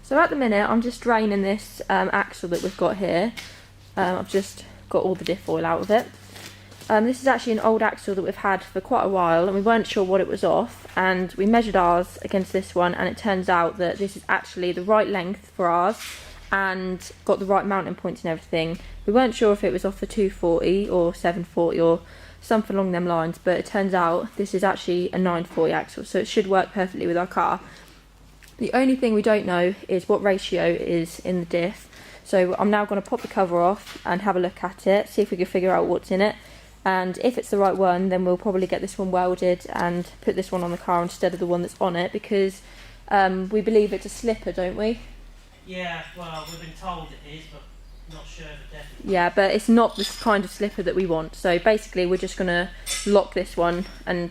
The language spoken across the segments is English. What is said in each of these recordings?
So at the minute I'm just draining this axle that we've got here. I've just got all the diff oil out of it. This is actually an old axle that we've had for quite a while and we weren't sure what it was off, and we measured ours against this one and it turns out that this is actually the right length for ours and got the right mounting points and everything. We weren't sure if it was off the 240 or 740 or something along them lines, but it turns out this is actually a 940 axle, so it should work perfectly with our car. The only thing we don't know is what ratio is in the diff, so I'm now going to pop the cover off and have a look at it, see if we can figure out what's in it, and if it's the right one then we'll probably get this one welded and put this one on the car instead of the one that's on it, because we believe it's a slipper, don't we? Yeah, well, we've been told it is, but not sure for definite. Yeah, but it's not this kind of slipper that we want. So basically we're just going to lock this one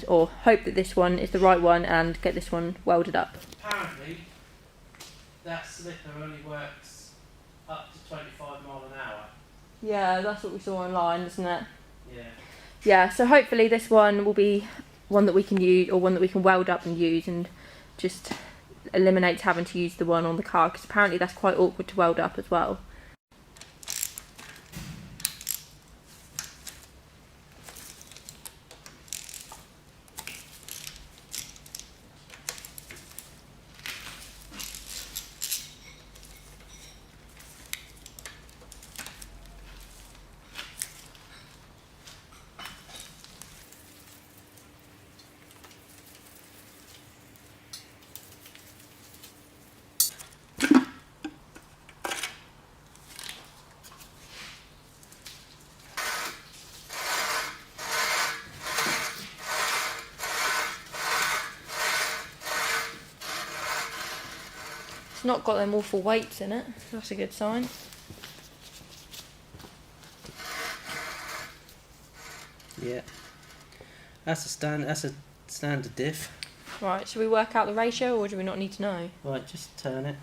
or hope that this one is the right one and get this one welded up. Apparently that slipper only works up to 25 mile an hour. Yeah, that's what we saw online, isn't it? Yeah. Yeah, so hopefully this one will be one that we can use, or one that we can weld up and use, and just eliminates having to use the one on the car, because apparently that's quite awkward to weld up as well. Not got them awful weights in it, that's a good sign. Yeah, that's a standard diff. Right, should we work out the ratio or do we not need to know? Right, just turn it.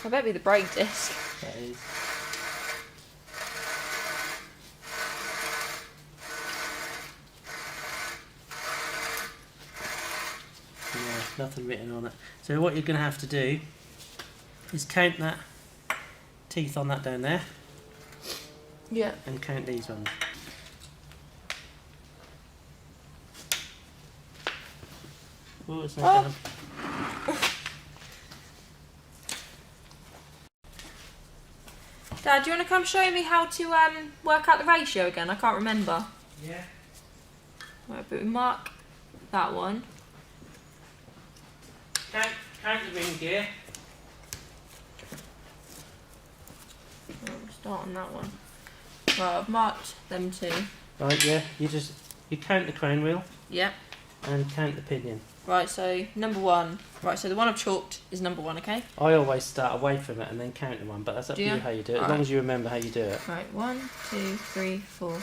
I bet it'd be the brake disc. That is. Nothing written on it. So what you're going to have to do is count that teeth on that down there. Yeah. And count these ones. Oh, it's not done. Dad, do you want to come show me how to work out the ratio again? I can't remember. Yeah. Right, but we mark that one. Count the ring gear. Right, we'll start on that one. Right, I've marked them two. Right, yeah. You count the crown wheel. Yeah. And count the pinion. Right, so number one. Right, so the one I've chalked is number one, okay? I always start away from it and then count the one, but that's up to you how you do it, as long as you remember how you do it. Right, 1, 2, 3, 4.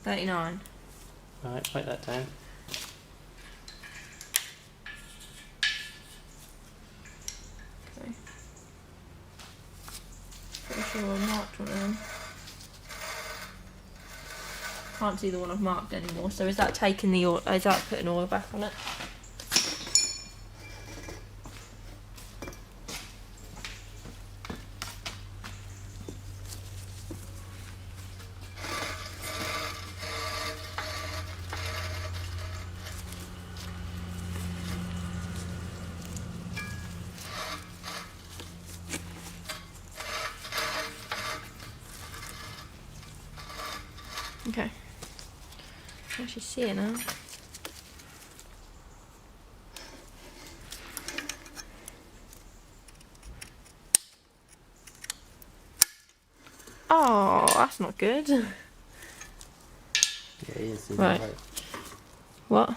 $39. Right, write that down. Okay. Pretty sure I marked one of them. Can't see the one I've marked anymore. So is that taking the oil? Is that putting oil back on it? Okay. I actually see it now. Oh, that's not good. Yeah, it is. Right. What?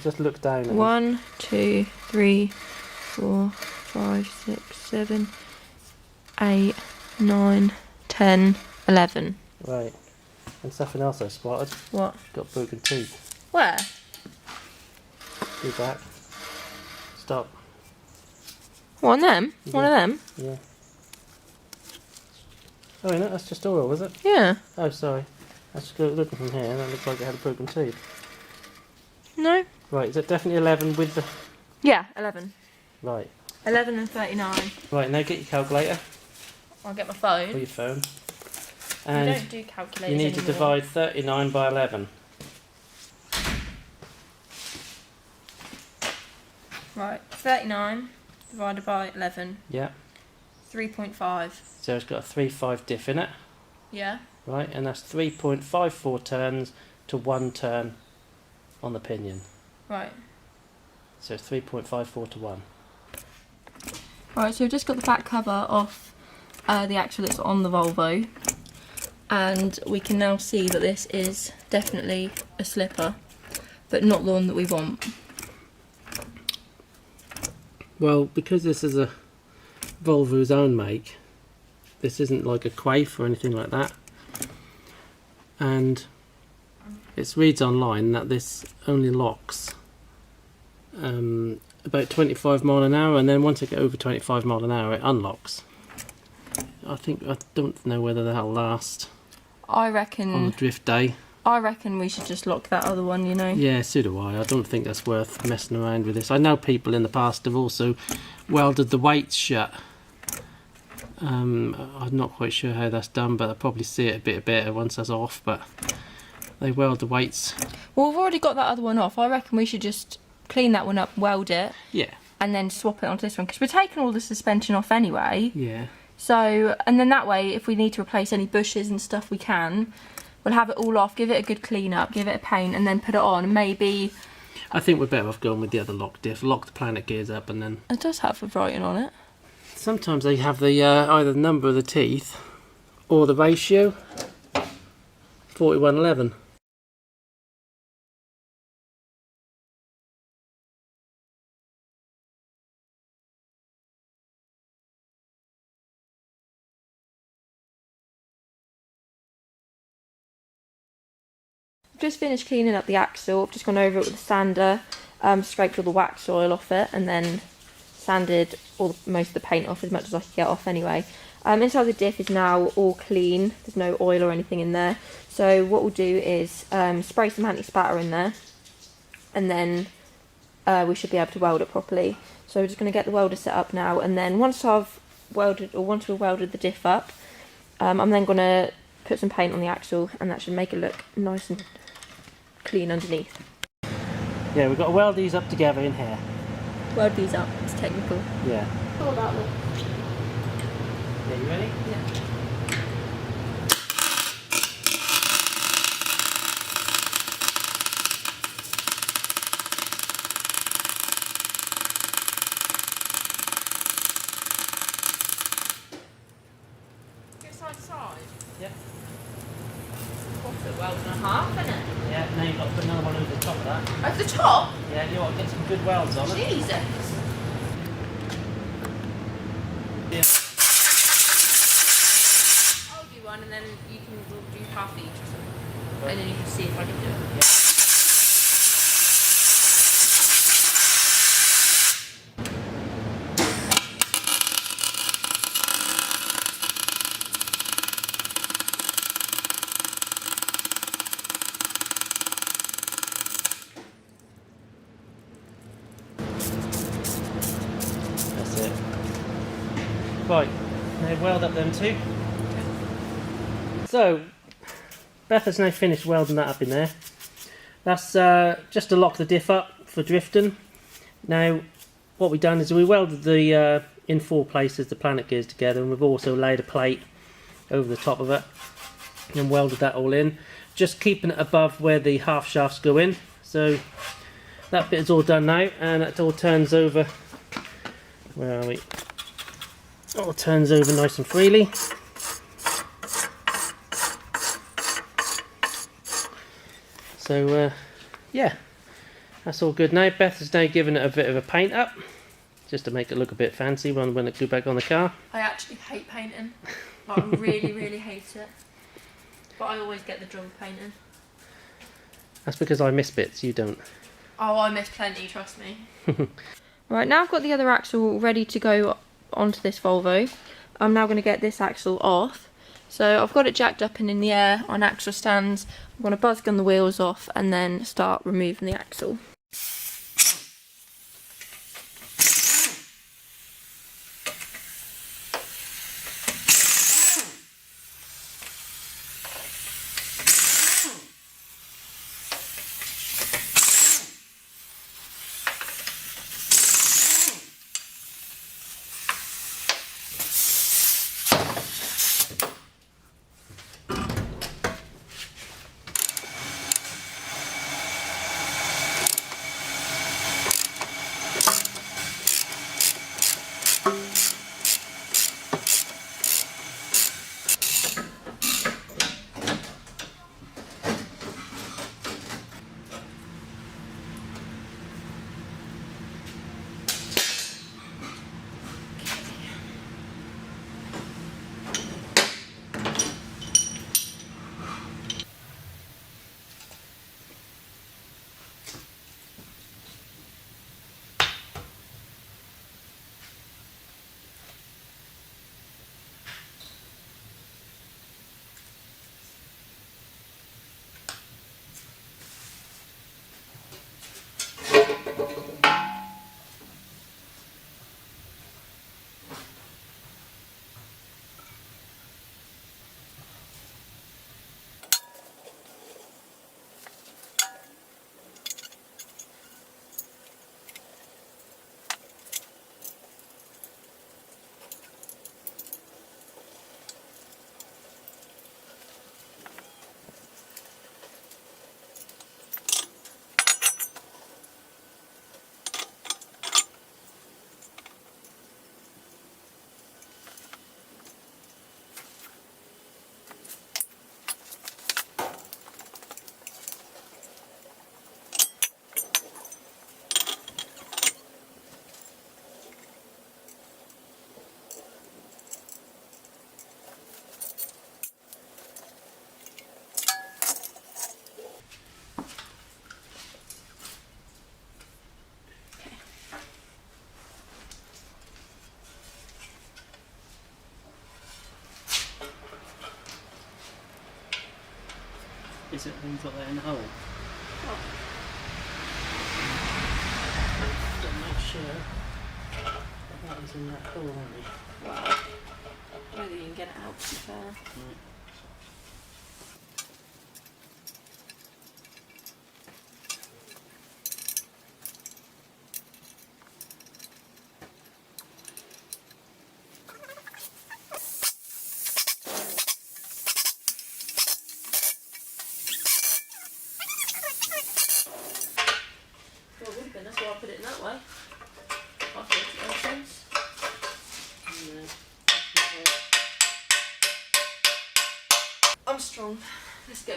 Just look down. 1, 2, 3, 4, 5, 6, 7, 8, 9, 10, 11. Right. And something else I spotted. What? Got broken teeth. Where? Go back. Stop. One of them? Yeah. One of them? Yeah. Oh, no, that's just oil, was it? Yeah. Oh, sorry. I just got looking from here, and that looks like it had a broken tooth. No. Right, is it definitely 11 with the... Yeah, 11. Right. 11 and 39. Right, now get your calculator. I'll get my phone. Or your phone. We And don't do calculators you need to anymore. divide 39 by 11. Right, 39 divided by 11. Yeah. 3.5. So it's got a 3.5 diff in it. Yeah. Right, and that's 3.54 turns to 1 turn on the pinion. Right. So it's 3.54 to 1. Right, so we've just got the back cover off the axle that's on the Volvo. And we can now see that this is definitely a slipper, but not the one that we want. Well, because this is a Volvo's own make, this isn't like a Quaif or anything like that. And it reads online that this only locks about 25 mile an hour, and then once it gets over 25 mile an hour it unlocks. I don't know whether that'll last I on reckon the drift day. we should just lock that other one, you know. Yeah, so do I. I don't think that's worth messing around with this. I know people in the past have also welded the weights shut. I'm not quite sure how that's done, but I'll probably see it a bit better once that's off, but they weld the weights. Well, we've already got that other one off. I reckon we should just clean that one up, weld it, Yeah. and then swap it onto this one, because we're taking all the suspension off anyway. Yeah. So, and then that way, if we need to replace any bushes and stuff, we can. We'll have it all off, give it a good clean up, give it a paint, and then put it on. Maybe... I think we're better off going with the other lock diff. Lock the planet gears up and then... It does have the writing on it. Sometimes they have the either the number of the teeth or the ratio. 4111. Just finished cleaning up the axle. I've just gone over it with a sander, scraped all the wax oil off it, and then sanded most of the paint off as much as I could get off anyway. Inside the diff is now all clean. There's no oil or anything in there. So what we'll do is spray some anti-spatter in there, and then we should be able to weld it properly. So we're just going to get the welder set up now, and then once we've welded the diff up, I'm then going to put some paint on the axle, and that should make it look nice and clean underneath. Yeah, we've got to weld these up together in here. Weld these up, it's technical. Yeah. All about them. Yeah, you ready? Yeah. Go side to side? Yep. What's it, weld and a half, isn't it? Yeah, now you've got to put another one over the top of that. Over the top? Yeah, you want to get some good welds on it. Jesus! Yeah. I'll do one and then we'll do half each or something. Right. And then you can see if I can do it. Yeah. That's it. Right, now weld up them two. So, Beth has now finished welding that up in there. That's just to lock the diff up for drifting. Now, what we've done is we welded the in 4 places the planet gears together, and we've also laid a plate over the top of it and welded that all in, just keeping it above where the half shafts go in. So that bit is all done now, and it all turns over. Where are we? All turns over nice and freely. So yeah, that's all good now. Beth has now given it a bit of a paint up, just to make it look a bit fancy when it goes back on the car. I actually hate painting. Like, I really, really hate it. But I always get the job of painting. That's because I miss bits, you don't. Oh, I miss plenty, trust me. Right, now I've got the other axle ready to go onto this Volvo. I'm now going to get this axle off. So I've got it jacked up and in the air on axle stands. I'm going to buzz gun the wheels off and then start removing the axle. Is it all got there in the hole? Oh. I'm not sure. That was in that hole, wasn't it? Well, whether you can get it out, to be fair. Right. Well, it would have been, that's why I put it in that way. I thought it made sense. I'm strong. Let's go.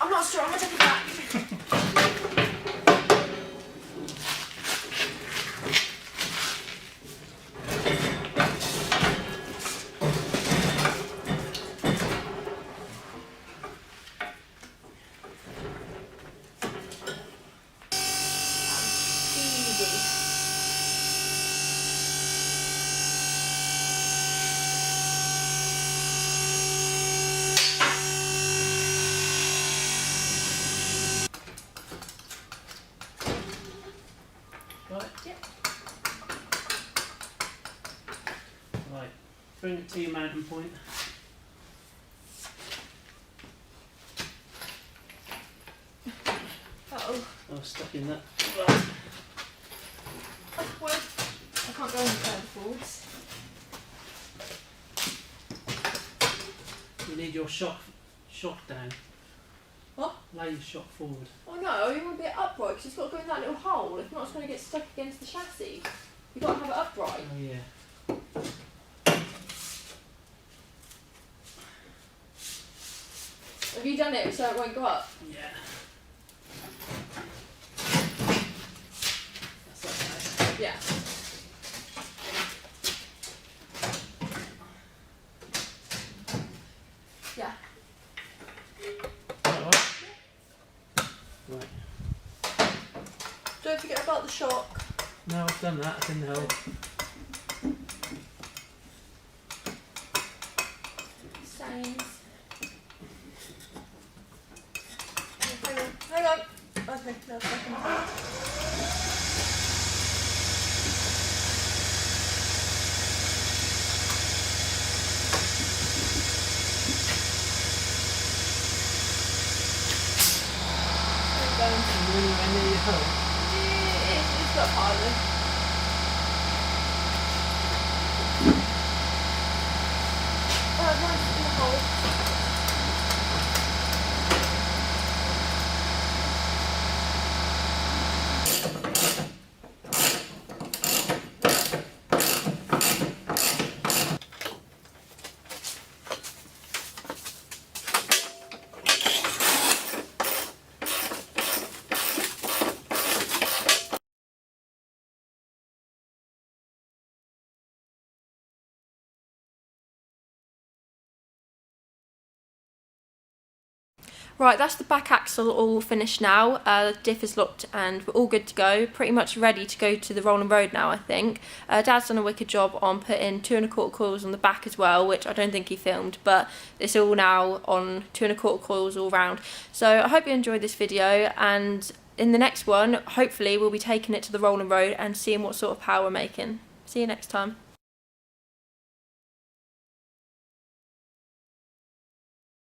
I'm not strong, I take it back. Right. Yep. Right. Bring it to your mountain point. Uh-oh. I was stuck in that. Well, I can't go any further forwards. You need your shock down. What? Lay your shock forward. Oh no, you want to be upright because it's got to go in that little hole. If not, it's going to get stuck against the chassis. You've got to have it upright. Oh yeah. Have you done it so it won't go up? Yeah. That's okay. Yeah. felt the shock? No, I've done that. It's in the hole. Stains. Hang on. Okay, no, second. Anywhere near your hole? It's got harder. Oh, mine's in the hole. Right, that's the back axle all finished now. The diff is locked and we're all good to go. Pretty much ready to go to the rolling road now, I think. Dad's done a wicked job on putting 2 1/4 coils on the back as well, which I don't think he filmed, but it's all now on 2 1/4 coils all round. So I hope you enjoyed this video, and in the next one, hopefully we'll be taking it to the rolling road and seeing what sort of power we're making. See you next time.